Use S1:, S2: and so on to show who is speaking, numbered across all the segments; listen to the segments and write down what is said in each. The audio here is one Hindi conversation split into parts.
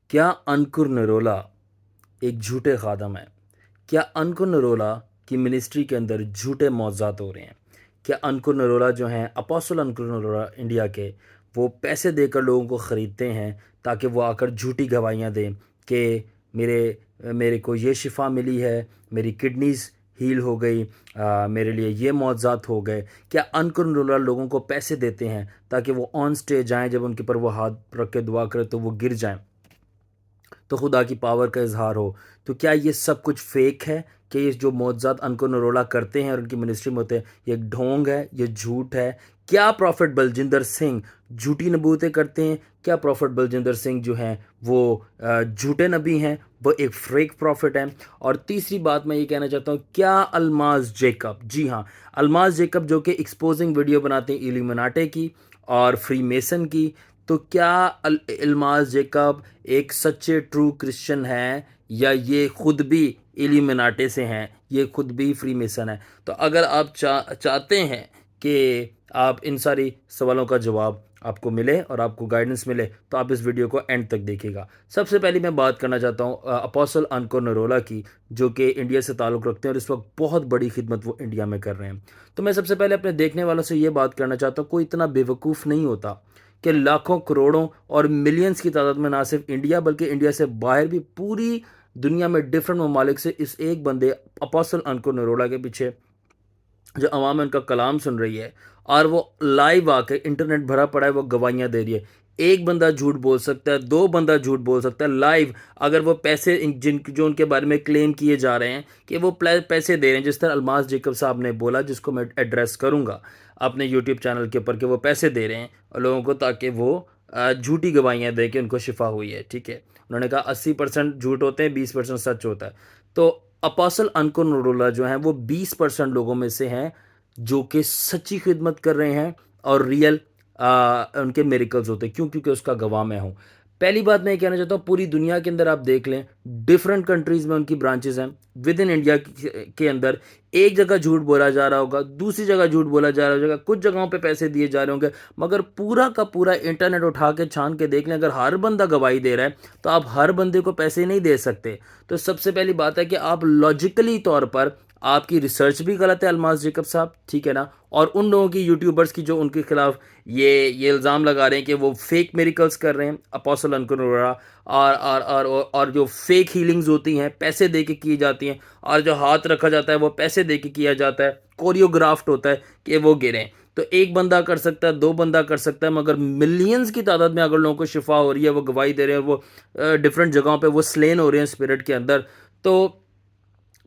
S1: क्या अंकुर नरोला एक झूठे खादम है? क्या अंकुर नरोला की मिनिस्ट्री के अंदर झूठे मौज़ात हो रहे हैं? क्या अंकुर नरोला जो हैं, अपोस्टल अंकुर नरोला इंडिया के, वो पैसे देकर लोगों को ख़रीदते हैं ताकि वो आकर झूठी गवाहियाँ दें कि मेरे मेरे को ये शिफा मिली है, मेरी किडनीज़ हील हो गई, मेरे लिए ये मुआवज़ात हो गए। क्या अंकुर नरोला लोगों को पैसे देते हैं ताकि वो ऑन स्टेज आएँ, जब उनके ऊपर वो हाथ रख के दुआ करें तो वो गिर जाएँ, तो खुदा की पावर का इजहार हो? तो क्या ये सब कुछ फेक है? कि ये जो मोअज़्ज़ात अनको नरोला करते हैं और उनकी मिनिस्ट्री में होते हैं, ये एक ढोंग है, ये झूठ है? क्या प्रॉफिट बलजिंदर सिंह झूठी नबूतें करते हैं? क्या प्रॉफिट बलजिंदर सिंह जो हैं वो झूठे नबी हैं, वो एक फेक प्रॉफिट हैं? और तीसरी बात मैं ये कहना चाहता हूँ, क्या अल्माज जेकब, जी हाँ, अल्माज जेकब जो कि एक्सपोजिंग वीडियो बनाते हैं इल्यूमिनाटी की और फ्री मेसन की, तो क्या अल्माज जेकब एक सच्चे ट्रू क्रिश्चियन हैं, या ये खुद भी इल्यूमिनाटी से हैं, ये खुद भी फ्री मेसन है? तो अगर आप चाहते हैं कि आप इन सारी सवालों का जवाब आपको मिले और आपको गाइडेंस मिले, तो आप इस वीडियो को एंड तक देखिएगा। सबसे पहले मैं बात करना चाहता हूँ अपोस्टल अनको नरोला की, जो कि इंडिया से ताल्लुक़ रखते हैं और इस वक्त बहुत बड़ी खिदमत वो इंडिया में कर रहे हैं। तो मैं सबसे पहले अपने देखने वालों से ये बात करना चाहता हूँ, कोई इतना बेवकूफ़ नहीं होता कि लाखों करोड़ों और मिलियंस की तादाद में ना सिर्फ इंडिया बल्कि इंडिया से बाहर भी पूरी दुनिया में डिफरेंट ममालिक से इस एक बंदे अपोस्टल अनको नरोला के पीछे जो अवाम उनका कलाम सुन रही है, और वो लाइव आके इंटरनेट भरा पड़ा है, वो गवाहियाँ दे रही है। एक बंदा झूठ बोल सकता है, दो बंदा झूठ बोल सकता है लाइव, अगर वो पैसे जिन जो उनके बारे में क्लेम किए जा रहे हैं कि वो पैसे दे रहे हैं, जिस तरह अल्माज जेकब साहब ने बोला, जिसको मैं एड्रेस करूँगा अपने यूट्यूब चैनल के ऊपर, कि वो पैसे दे रहे हैं लोगों को ताकि वो झूठी गवाहियाँ दे के उनको शिफा हुई है। ठीक है, उन्होंने कहा 80% झूठ होते हैं, 20% सच होता है। तो अपोस्टल अनको नरूला जो हैं वो 20% लोगों में से हैं जो कि सच्ची खिदमत कर रहे हैं और रियल उनके मेरिकल्स होते हैं। क्यों? क्योंकि उसका गवाह मैं हूँ। पहली बात मैं ये कहना चाहता हूँ, पूरी दुनिया के अंदर आप देख लें, डिफरेंट कंट्रीज़ में उनकी ब्रांचेस हैं। विद इन इंडिया के अंदर एक जगह झूठ बोला जा रहा होगा, दूसरी जगह झूठ बोला जा रहा होगा, कुछ जगहों पे पैसे दिए जा रहे होंगे, मगर पूरा का पूरा इंटरनेट उठा के छान के देख लें, अगर हर बंदा गवाही दे रहा है तो आप हर बंदे को पैसे नहीं दे सकते। तो सबसे पहली बात है कि आप लॉजिकली तौर पर आपकी रिसर्च भी गलत है अल्माज जेकब साहब, ठीक है ना? और उन लोगों की यूट्यूबर्स की जो उनके खिलाफ ये इल्ज़ाम लगा रहे हैं कि वो फेक मेरिकल्स कर रहे हैं, अपोस्टल अनको नरोला, और जो फेक हीलिंग्स होती हैं पैसे दे के की जाती हैं, और जो हाथ रखा जाता है वो पैसे दे के किया जाता है, कोरियोग्राफ्ट होता है कि वो गिरें। तो एक बंदा कर सकता है, दो बंदा कर सकता है, मगर मिलियंस की तादाद में अगर लोगों को शिफा हो रही है, वो गवाही दे रहे हैं, वो डिफरेंट जगहों पे वो स्लेन हो रहे हैं स्पिरिट के अंदर, तो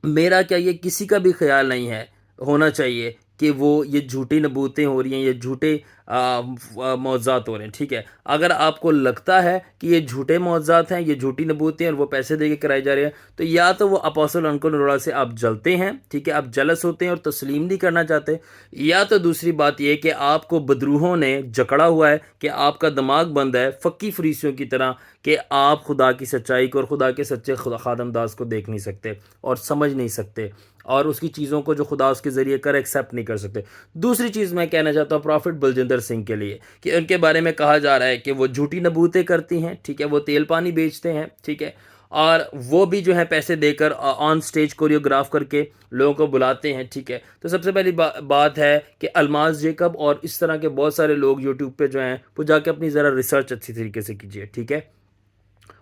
S1: मेरा क्या, ये किसी का भी ख्याल नहीं है होना चाहिए कि वो ये झूठी नबूतें हो रही हैं, ये झूठे मुआवज़ात हो रहे हैं। ठीक है, अगर आपको लगता है कि ये झूठे मुआवज़ात हैं, ये झूठी नबूतें हैं और वो पैसे दे के कराई जा रहे हैं, तो या तो वो अपोस्टल अनको नरोला से आप जलते हैं, ठीक है, आप जलस होते हैं और तस्लीम नहीं करना चाहते, या तो दूसरी बात ये कि आपको बदरूहों ने जकड़ा हुआ है, कि आपका दिमाग बंद है फ़क्की फरीसियों की तरह, कि आप खुदा की सच्चाई को और खुदा के सच्चे खादमदास को देख नहीं सकते और समझ नहीं सकते, और उसकी चीज़ों को जो खुदा उसके ज़रिए कर एक्सेप्ट नहीं कर सकते। दूसरी चीज़ मैं कहना चाहता हूँ प्रॉफिट बलजिंदर सिंह के लिए, कि उनके बारे में कहा जा रहा है कि वो झूठी नबूतें करती हैं, ठीक है, वो तेल पानी बेचते हैं, ठीक है, और वो भी जो है पैसे देकर ऑन स्टेज कोरियोग्राफ करके लोगों को बुलाते हैं। ठीक है, तो सबसे पहली बात है कि अल्माज जेकब और इस तरह के बहुत सारे लोग यूट्यूब पे जो हैं, वो जाके अपनी ज़रा रिसर्च अच्छी तरीके से कीजिए, ठीक है,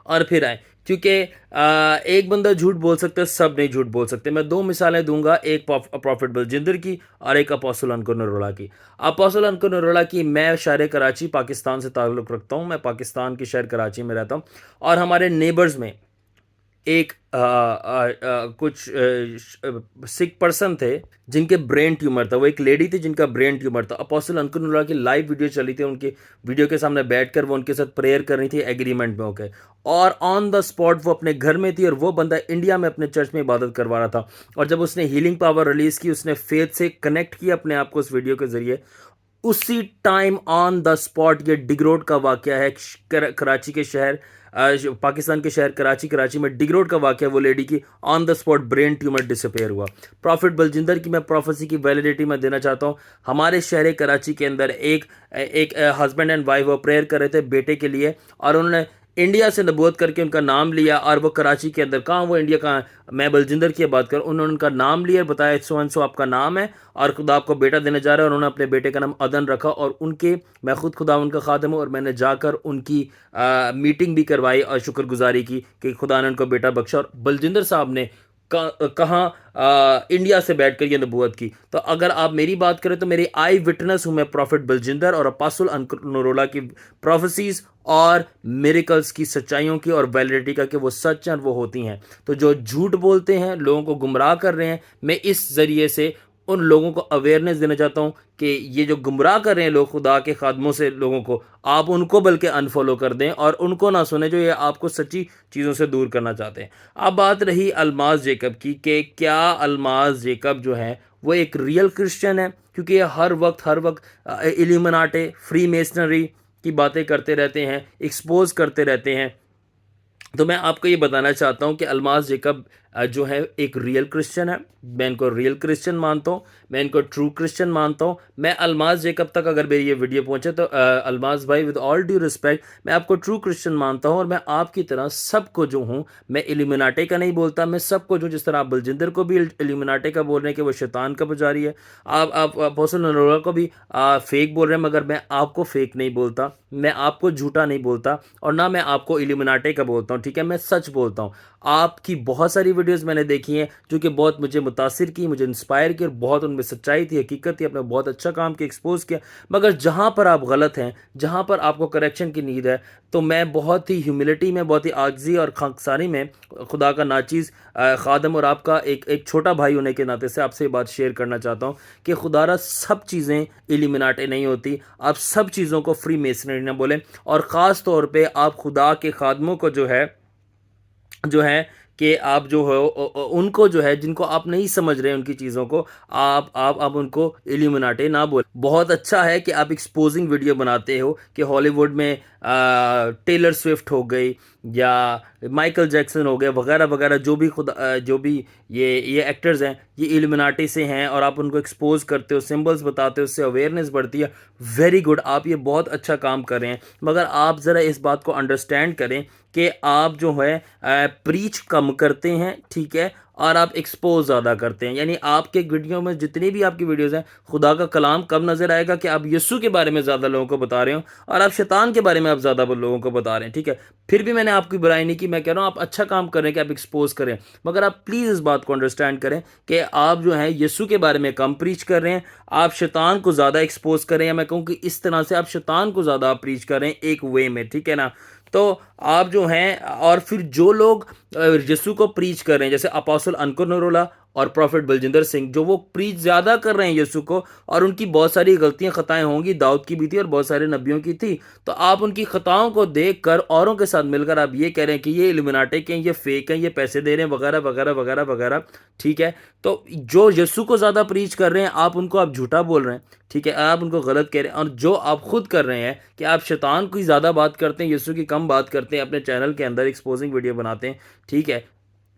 S1: और फिर आए, क्योंकि एक बंदा झूठ बोल सकता है, सब नहीं झूठ बोल सकते। मैं दो मिसालें दूंगा, एक प्रॉफिट बलजिंदर की और एक अपोस्टल अनको नरोला की। अपोस्टल अनको नरोला की, मैं शहर कराची पाकिस्तान से ताल्लुक़ रखता हूँ, मैं पाकिस्तान के शहर कराची में रहता हूँ, और हमारे नेबर्स में एक कुछ सिक पर्सन थे जिनके ब्रेन ट्यूमर था। वो एक लेडी थी जिनका ब्रेन ट्यूमर था। अपोस्टल अनको नरोला की लाइव वीडियो चली थी, उनके वीडियो के सामने बैठकर वो उनके साथ प्रेयर कर रही थी एग्रीमेंट में होकर, और ऑन द स्पॉट वो अपने घर में थी, और वो बंदा इंडिया में अपने चर्च में इबादत करवा रहा था। और जब उसने हीलिंग पावर रिलीज़ की, उसने फेथ से कनेक्ट किया अपने आप को उस वीडियो के ज़रिए, उसी टाइम ऑन द स्पॉट, ये डिग रोड का वाकया है, कराची के शहर, पाकिस्तान के शहर कराची में डिग रोड का वाकया, वो लेडी की on the spot brain tumour disappear हुआ। प्रॉफिट बलजिंदर की मैं प्रोफेसी की वैलिडिटी में देना चाहता हूँ। हमारे शहर कराची के अंदर एक एक हस्बैंड एंड वाइफ वो प्रेयर कर रहे थे बेटे के लिए, और उन्होंने इंडिया से नबूवत करके उनका नाम लिया, और वो कराची के अंदर, कहाँ वो इंडिया कहाँ, मैं बलजिंदर की बात करूँ, उन्होंने उनका नाम लिया और बताया सो एंड सो आपका नाम है और खुदा आपको बेटा देने जा रहा है, और उन्होंने अपने बेटे का नाम अदन रखा। और उनके, मैं खुद खुदा उनका खादिम हूँ, और मैंने जाकर उनकी मीटिंग भी करवाई और शुक्रगुजारी की कि खुदा ने उनको बेटा बख्शा। और बलजिंदर साहब ने कहाँ इंडिया से बैठकर ये नबूवत की। तो अगर आप मेरी बात करें तो मेरी आई विटनेस हूँ मैं प्रॉफिट बलजिंदर और अपोस्टल नरोला की प्रोफेसीज और मिरेकल्स की, सच्चाइयों की और वैलिडिटी का, कि वो सच हैं और वो होती हैं। तो जो झूठ बोलते हैं, लोगों को गुमराह कर रहे हैं, मैं इस ज़रिए से उन लोगों को अवेयरनेस देना चाहता हूँ कि ये जो गुमराह कर रहे हैं लोग खुदा के खादमों से लोगों को, आप उनको बल्कि अनफॉलो कर दें और उनको ना सुने जो ये आपको सच्ची चीज़ों से दूर करना चाहते हैं। अब बात रही अलमाज जेकब की, कि क्या अलमाज जेकब जो है वो एक रियल क्रिश्चियन है, क्योंकि ये हर वक्त इल्यूमिनाटे, फ्री मेसनरी की बातें करते रहते हैं, एक्सपोज करते रहते हैं। तो मैं आपको ये बताना चाहता हूँ कि अलमाज जेकब जो है एक रियल क्रिश्चियन है। मैं इनको रियल क्रिश्चियन मानता हूँ, मैं इनको ट्रू क्रिश्चियन मानता हूँ। मैं अलमाज जेकब तक अगर मेरी ये वीडियो पहुँचे तो अलमाज भाई, विद ऑल ड्यू रिस्पेक्ट, मैं आपको ट्रू क्रिश्चियन मानता हूँ, और मैं आपकी तरह सबको जो हूँ, मैं इल्यूमिनाटे का नहीं बोलता, मैं सबको जो, जिस तरह आप बलजिंदर को भी इल्यूमिनाटे का बोल रहे हैं कि वो शैतान का पुजारी है, आप अपोस्टल नरोला को भी फेक बोल रहे हैं, मगर मैं आपको फेक नहीं बोलता, मैं आपको झूठा नहीं बोलता, और ना मैं आपको इल्यूमिनाटे का बोलता हूँ। ठीक है, मैं सच बोलता हूँ। आपकी बहुत सारी वीडियोस मैंने देखी हैं जो कि बहुत मुझे मुतासिर की, मुझे इंस्पायर की, और बहुत उनमें सच्चाई थी, हकीकत थी, आपने बहुत अच्छा काम किया, एक्सपोज किया। मगर जहाँ पर आप गलत हैं, जहाँ पर आपको करेक्शन की नीड है, तो मैं बहुत ही ह्यूमिलिटी में, बहुत ही आजिज़ी और खाकसारी में, खुदा का नाचीज़ खादम और आपका एक छोटा भाई होने के नाते से आपसे ये बात शेयर करना चाहता हूँ कि खुदारा सब चीज़ें इल्यूमिनाटे नहीं होती। आप सब चीज़ों को फ्री मेसनरी ना बोलें, और ख़ास तौर पे आप खुदा के खादमों को जो है कि आप जो हो उनको जो है, जिनको आप नहीं समझ रहे हैं उनकी चीज़ों को, आप उनको इल्यूमिनाटे ना बोले। बहुत अच्छा है कि आप एक्सपोजिंग वीडियो बनाते हो कि हॉलीवुड में टेलर स्विफ्ट हो गई या माइकल जैक्सन हो गए वगैरह वगैरह, जो भी ये एक्टर्स हैं, ये इल्यूमिनाटी से हैं, और आप उनको एक्सपोज करते हो, सिंबल्स बताते हो, उससे अवेयरनेस बढ़ती है। वेरी गुड, आप ये बहुत अच्छा काम कर रहे हैं। मगर आप ज़रा इस बात को अंडरस्टैंड करें कि आप जो है प्रीच कम करते हैं, ठीक है, और आप एक्सपोज ज़्यादा करते हैं। यानी आपके वीडियो में, जितनी भी आपकी वीडियोस हैं, खुदा का कलाम कब नज़र आएगा कि आप यीशु के बारे में ज़्यादा लोगों को बता रहे हो और आप शैतान के बारे में आप ज़्यादा लोगों को बता रहे हैं। ठीक है, फिर भी मैंने आपकी बुराई नहीं की, मैं कह रहा हूँ आप अच्छा काम कर रहे हैं कि आप एक्सपोज करें, मगर आप प्लीज़ इस बात को अंडरस्टैंड करें कि आप जो है यीशु के बारे में कम प्रीच कर रहे हैं, आप शैतान को ज़्यादा एक्सपोज करें, या मैं कहूँ कि इस तरह से आप शैतान को ज़्यादा प्रीच करें एक वे में। ठीक है ना, तो आप जो हैं, और फिर जो लोग यीशु को प्रीच कर रहे हैं, जैसे अपोस्टल अंकुर नरोला और प्रॉफिट बलजिंदर सिंह, जो वो प्रीच ज़्यादा कर रहे हैं यीशु को, और उनकी बहुत सारी गलतियां, खताएं होंगी, दाऊद की भी थी और बहुत सारे नबियों की थी, तो आप उनकी खताओं को देखकर औरों के साथ मिलकर आप ये कह रहे हैं कि ये इल्यूमिनाटी के हैं, ये फेक हैं, ये पैसे दे रहे हैं, वगैरह वगैरह वगैरह वगैरह। ठीक है, तो जो यीशु को ज़्यादा प्रीच कर रहे हैं, आप उनको आप झूठा बोल रहे हैं। ठीक है, आप उनको गलत कह रहे हैं, और जो आप खुद कर रहे हैं कि आप शैतान की ज़्यादा बात करते हैं, यीशु की कम बात करते हैं, अपने चैनल के अंदर एक्सपोजिंग वीडियो बनाते हैं। ठीक है,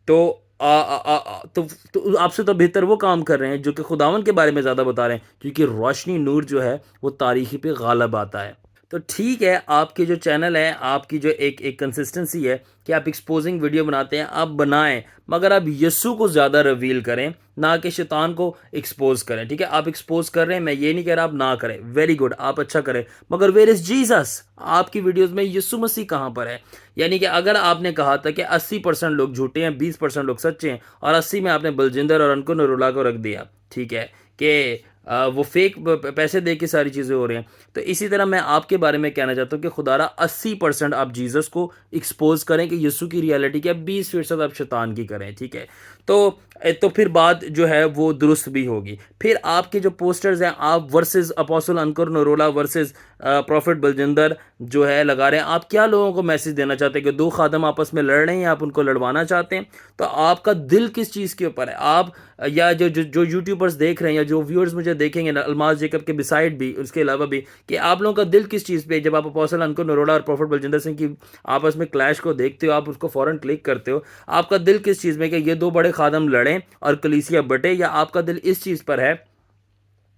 S1: तो तो आपसे तो बेहतर वो काम कर रहे हैं जो कि खुदावन के बारे में ज़्यादा बता रहे हैं, क्योंकि रोशनी नूर जो है वो तारीखी पे गालब आता है। तो ठीक है, आपके जो चैनल है, आपकी जो एक कंसिस्टेंसी है कि आप एक्सपोजिंग वीडियो बनाते हैं, आप बनाएं, मगर आप यीशु को ज़्यादा रिवील करें, ना कि शैतान को एक्सपोज करें। ठीक है, आप एक्सपोज कर रहे हैं, मैं ये नहीं कह रहा आप ना करें, वेरी गुड, आप अच्छा करें, मगर वेयर इज़ जीसस? आपकी वीडियोस में यीशु मसीह कहाँ पर है? यानी कि अगर आपने कहा था कि 80% लोग झूठे हैं, 20% लोग सच्चे हैं, और 80 में आपने बलजिंदर और अंकुर नरोला को रख दिया, ठीक है, कि वो फेक पैसे दे के सारी चीज़ें हो रही हैं, तो इसी तरह मैं आपके बारे में कहना चाहता हूँ कि खुदारा 80% आप जीसस को एक्सपोज करें कि यीशु की रियलिटी क्या, 20% आप शैतान की करें। ठीक है, तो फिर बात जो है वो दुरुस्त भी होगी। फिर आपके जो पोस्टर्स हैं, आप वर्सेस अपोस्टल अंकुर नरोला वर्सेस प्रॉफिट बलजिंदर जो है लगा रहे हैं, आप क्या लोगों को मैसेज देना चाहते हैं कि दो खादम आपस में लड़ रहे हैं, आप उनको लड़वाना चाहते हैं? तो आपका दिल किस चीज़ के ऊपर है? आप या जो यूट्यूबर्स देख रहे हैं, या जो व्यूअर्स मुझे देखेंगे ना, अलमाज जेकब के बिसाइड भी, उसके अलावा भी, कि आप लोगों का दिल किस चीज़ पे? जब आप अपोस्टल अंकुर नरोला और प्रॉफिट बलजिंदर सिंह की आपस में क्लैश को देखते हो, आप उसको फ़ौरन क्लिक करते हो, आपका दिल किस चीज़ में कि ये दो बड़े खादम लड़ें और कलीसिया बटे, या आपका दिल इस चीज़ पर है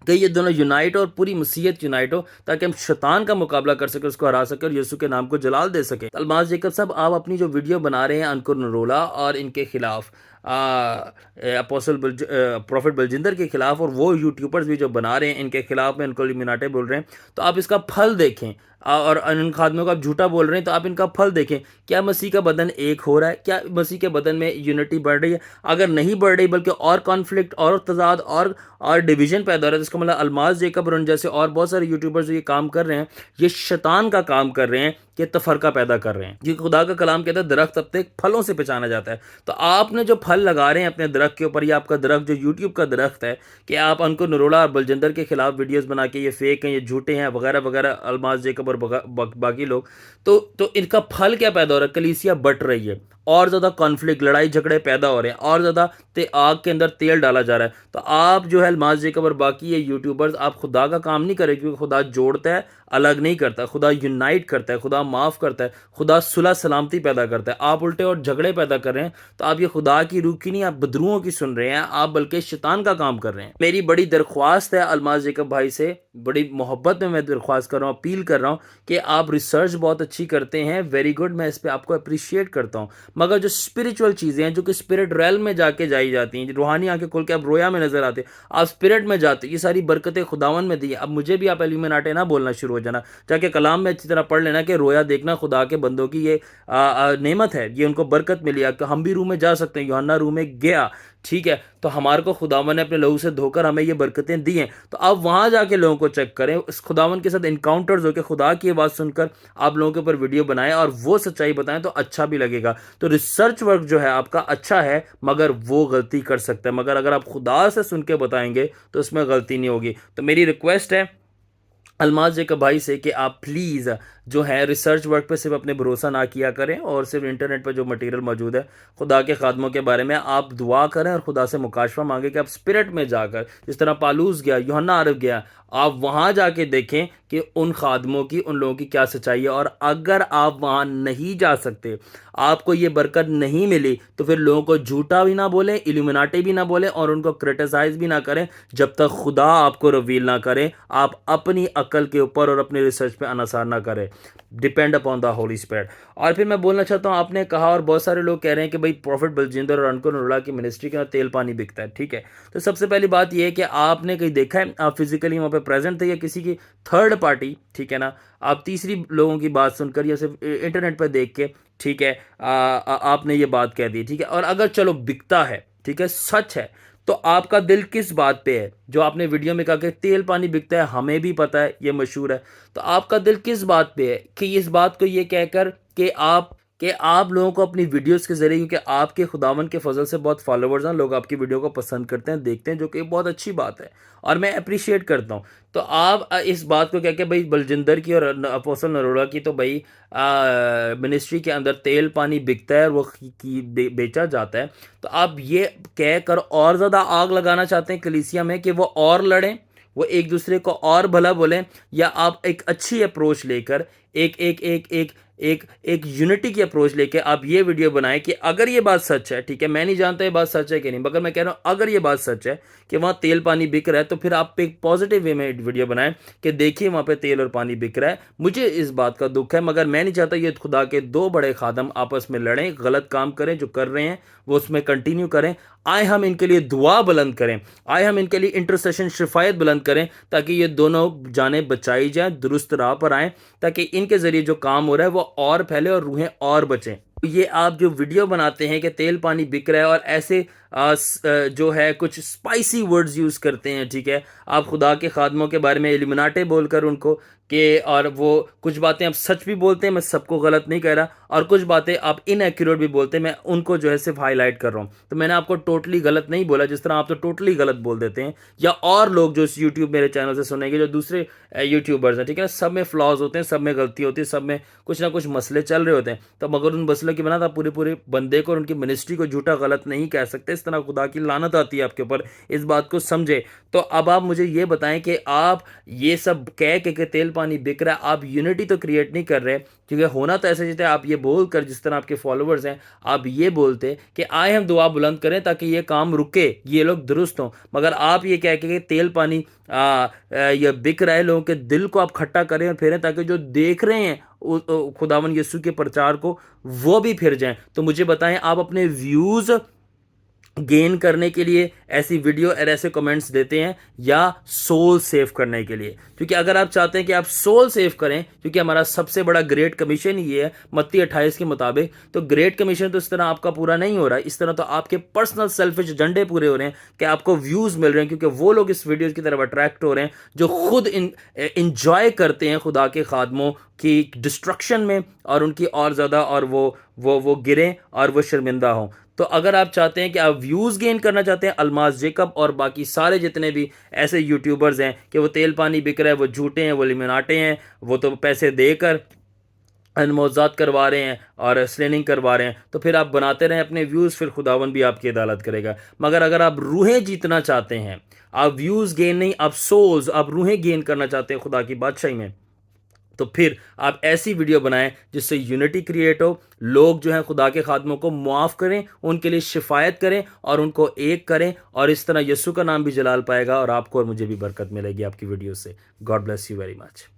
S1: कि ये दोनों यूनाइट और पूरी मसीहत यूनाइट हो, ताकि हम शैतान का मुकाबला कर सके, उसको हरा सके और यीशु के नाम को जलाल दे सके। अल्माज जेकब साहब, आप अपनी जो वीडियो बना रहे हैं अंकुर नरोला और इनके खिलाफ, अपोस्टल प्रॉफिट बलजिंदर के खिलाफ, और वो यूट्यूबर्स भी जो बना रहे हैं इनके खिलाफ में, इनको इल्यूमिनाटी बोल रहे हैं, तो आप इसका फल देखें। और इन खादमों को आप झूठा बोल रहे हैं, तो आप इनका फल देखें। क्या मसीह का बदन एक हो रहा है? क्या मसीह के बदन में यूनिटी बढ़ रही है? अगर नहीं बढ़ रही, बल्कि और कॉन्फ्लिक्ट और तजाद और डिवीजन पैदा हो रहा है, तो इसका मतलब अल्माज जेकब और जैसे और बहुत सारे यूट्यूबर्स जो ये काम कर रहे हैं, ये शैतान का काम कर रहे हैं, कि तफरका पैदा कर रहे हैं। ये खुदा का कलाम कहता है दरख्त अपने फलों से पहचाना जाता है। तो आपने जो फल लगा रहे हैं अपने दरख्त के ऊपर, या आपका दरख्त जो यूट्यूब का दरख्त है, कि आप अंकुर नरोला और बलजिंदर के खिलाफ वीडियोस बना के ये फेक हैं, ये झूठे हैं वगैरह वगैरह, अल्माज जेकब और बाकी लोग, तो इनका फल क्या पैदा हो रहा है? कलीसिया बट रही है, और ज़्यादा कॉन्फ्लिक्ट, लड़ाई झगड़े पैदा हो रहे हैं, और ज़्यादा आग के अंदर तेल डाला जा रहा है। तो आप जो है अल्माज जेकब और बाकी ये यूट्यूबर्स, आप खुदा का काम नहीं करें, क्योंकि खुदा जोड़ता है, अलग नहीं करता। खुदा यूनाइट करता है, खुदा माफ़ करता है, खुदा सुलह सलामती पैदा करता है। आप उल्टे और झगड़े पैदा कर रहे हैं, तो आप ये खुदा की रूह की नहीं, आप बदरुओं की सुन रहे हैं, आप बल्कि शैतान का काम कर रहे हैं। मेरी बड़ी दरख्वास्त है अल्माज जेकब भाई से, बड़ी मोहब्बत में मैं दरख्वास्त कर रहा हूँ, अपील कर रहा हूँ कि आप रिसर्च बहुत अच्छी करते हैं, वेरी गुड, मैं इस पर आपको अप्रिशिएट करता हूँ। मगर जो स्पिरिचुअल चीज़ें हैं, जो कि स्पिरिट रेल में जाके जाई जाती हैं, रूहानी आंखें खोल के आप रोया में नजर आते, आप स्पिरिट में जाते, ये सारी बरकतें खुदावन में दी। अब मुझे भी आप इल्यूमिनाटी ना बोलना शुरू हो जाना, जाके कलाम में अच्छी तरह पढ़ लेना कि रोया देखना खुदा के बंदों की ये नेमत है, ये उनको बरकत मिली है। हम भी रूह में जा सकते हैं, यूहन्ना रूह में गया, ठीक है, तो हमारे को खुदावन ने अपने लहू से धोकर हमें ये बरकतें दी हैं। तो आप वहां जाके लोगों को चेक करें, इस खुदावन के साथ इनकाउंटर्स होकर खुदा की आवाज़ सुनकर आप लोगों के ऊपर वीडियो बनाएं और वो सच्चाई बताएं, तो अच्छा भी लगेगा। तो रिसर्च वर्क जो है आपका अच्छा है, मगर वो गलती कर सकता है, मगर अगर आप खुदा से सुन के बताएंगे तो उसमें गलती नहीं होगी। तो मेरी रिक्वेस्ट है अल्माज जेकब भाई से कि आप प्लीज़ जो है रिसर्च वर्क पे सिर्फ अपने भरोसा ना किया करें, और सिर्फ इंटरनेट पर जो मटेरियल मौजूद है खुदा के खादमों के बारे में आप दुआ करें और खुदा से मुकाशवा मांगे कि आप स्पिरिट में जाकर, जिस तरह पालूस गया, यूहन्ना अरब गया, आप वहाँ जाके देखें कि उन खादमों की, उन लोगों की क्या सच्चाई है। और अगर आप वहाँ नहीं जा सकते, आपको ये बरकत नहीं मिली, तो फिर लोगों को झूठा भी ना बोलें, इल्यूमिनाटी भी ना बोलें, और उनको क्रिटिसाइज भी ना करें, जब तक खुदा आपको रिवील ना करें। आप अपनी अकल के ऊपर और अपने रिसर्च पे अनसार ना करें, depend upon the Holi spirit. और फिर मैं बोलना चाहता हूँ, आपने कहा और बहुत सारे लोग कह रहे हैं कि भाई प्रॉफिट बलजिंदर और अंकुर नरोला की मिनिस्ट्री के अंदर तेल पानी बिकता है, ठीक है। तो सबसे पहली बात यह है कि आपने कहीं देखा है, आप फिजिकली वहाँ पे प्रेजेंट थे, या किसी की थर्ड पार्टी, ठीक है ना, आप तीसरी लोगों की बात सुनकर या सिर्फ इंटरनेट पर देख के, ठीक है, आपने ये बात कह दी, ठीक है। और अगर चलो बिकता है, ठीक है, सच है, तो आपका दिल किस बात पे है? जो आपने वीडियो में कहा कि तेल पानी बिकता है, हमें भी पता है, ये मशहूर है, तो आपका दिल किस बात पे है कि इस बात को ये कहकर कि आप लोगों को अपनी वीडियोस के जरिए, क्योंकि आपके खुदावन के फजल से बहुत फॉलोवर्स हैं, लोग आपकी वीडियो को पसंद करते हैं, देखते हैं, जो कि बहुत अच्छी बात है और मैं अप्रिशिएट करता हूँ। तो आप इस बात को कह के भाई बलजिंदर की और अपोस्टल नरोला की तो भाई मिनिस्ट्री के अंदर तेल पानी बिकता है और वो बेचा जाता है, तो आप ये कह कर और ज़्यादा आग लगाना चाहते हैं कलीसिया में, कि वो और लड़ें, वो एक दूसरे को और भला बोलें, या आप एक अच्छी अप्रोच लेकर, एक एक एक एक एक एक यूनिटी की अप्रोच लेके आप ये वीडियो बनाएं कि अगर ये बात सच है, ठीक है, मैं नहीं जानता ये बात सच है कि नहीं, मगर मैं कह रहा हूँ अगर ये बात सच है कि वहाँ तेल पानी बिक रहा है, तो फिर आप एक पॉजिटिव वे में वीडियो बनाएं कि देखिए वहाँ पे तेल और पानी बिक रहा है। मुझे इस बात का दुख है, मगर मैं नहीं चाहता ये खुदा के दो बड़े खादम आपस में लड़ें, गलत काम करें, जो कर रहे हैं वो उसमें कंटिन्यू करें। आए हम इनके लिए दुआ बुलंद करें, आए हम इनके लिए इंटरसेशन शिफायत बुलंद करें, ताकि ये दोनों जानें बचाई जाएं, दुरुस्त राह पर आएँ, ताकि इनके ज़रिए जो काम हो रहा है वो और फैले और रूहें और बचें। ये आप जो वीडियो बनाते हैं कि तेल पानी बिक रहा है और ऐसे जो है कुछ स्पाइसी वर्ड्स यूज़ करते हैं, ठीक है, आप खुदा के खादमों के बारे में इल्यूमिनाटी बोलकर उनको कि, और वो कुछ बातें आप सच भी बोलते हैं, मैं सबको गलत नहीं कह रहा, और कुछ बातें आप इनएक्यूरेट भी बोलते हैं, मैं उनको जो है सिर्फ हाईलाइट कर रहा हूँ। तो मैंने आपको टोटली गलत नहीं बोला, जिस तरह आप तो टोटली गलत बोल देते हैं, या और लोग जो इस यूट्यूब मेरे चैनल से सुनेंगे, जो दूसरे यूट्यूबर्स हैं, ठीक है, सब में फ्लॉज होते हैं, सब में गलती होती है, सब में कुछ ना कुछ मसले चल रहे होते हैं। तो मगर उन मसलों की बना था पूरे पूरे बंदे को और उनकी मिनिस्ट्री को झूठा गलत नहीं कह सकते, इस तरह खुदा की लानत आती है आपके ऊपर, इस बात को समझे। तो अब आप मुझे ये बताएं कि आप ये सब कह के तेल पानी बिक रहा है, आप यूनिटी तो क्रिएट नहीं कर रहे, क्योंकि होना तो ऐसा चाहते हैं आप ये बोल कर, जिस तरह आपके फॉलोअर्स हैं, आप ये बोलते कि आए हम दुआ बुलंद करें ताकि ये काम रुके, ये लोग दुरुस्त हों, मगर आप ये कह के तेल पानी ये बिक रहा है, लोगों के दिल को आप खट्टा करें और फेरें ताकि जो देख रहे हैं खुदावन यीशु के प्रचार को वो भी फिर जाएं। तो मुझे बताएं, आप अपने व्यूज़ गेन करने के लिए ऐसी वीडियो और ऐसे कमेंट्स देते हैं या सोल सेव करने के लिए? क्योंकि अगर आप चाहते हैं कि आप सोल सेव करें, क्योंकि हमारा सबसे बड़ा ग्रेट कमीशन ये है मत्ती 28 के मुताबिक, तो ग्रेट कमीशन तो इस तरह आपका पूरा नहीं हो रहा है, इस तरह तो आपके पर्सनल सेल्फिश एजेंडे पूरे हो रहे हैं कि आपको व्यूज़ मिल रहे हैं, क्योंकि वो लोग इस वीडियो की तरफ अट्रैक्ट हो रहे हैं जो खुद इंजॉय करते हैं खुदा के खादमों की डिस्ट्रक्शन में, और उनकी और ज़्यादा और वो गिरें और वो शर्मिंदा हों। तो अगर आप चाहते हैं कि आप व्यूज़ गेन करना चाहते हैं, अल्मास जेकब और बाकी सारे जितने भी ऐसे यूट्यूबर्स हैं कि वो तेल पानी बिक रहा है, वो झूठे हैं, वो लिमिनाटे हैं, वो तो पैसे देकर अनमोज़ात करवा रहे हैं और स्लेनिंग करवा रहे हैं, तो फिर आप बनाते रहें अपने व्यूज़, फिर खुदावन भी आपकी अदालत करेगा। मगर अगर आप रूहें जीतना चाहते हैं, आप व्यूज़ गेन नहीं, आप सोल्स, आप रूहें गेन करना चाहते हैं खुदा की बादशाही में, तो फिर आप ऐसी वीडियो बनाएं जिससे यूनिटी क्रिएट हो, लोग जो हैं खुदा के खादमों को मुआफ़ करें, उनके लिए शिफायत करें और उनको एक करें, और इस तरह यीशु का नाम भी जलाल पाएगा और आपको और मुझे भी बरकत मिलेगी आपकी वीडियो से। God bless you very much.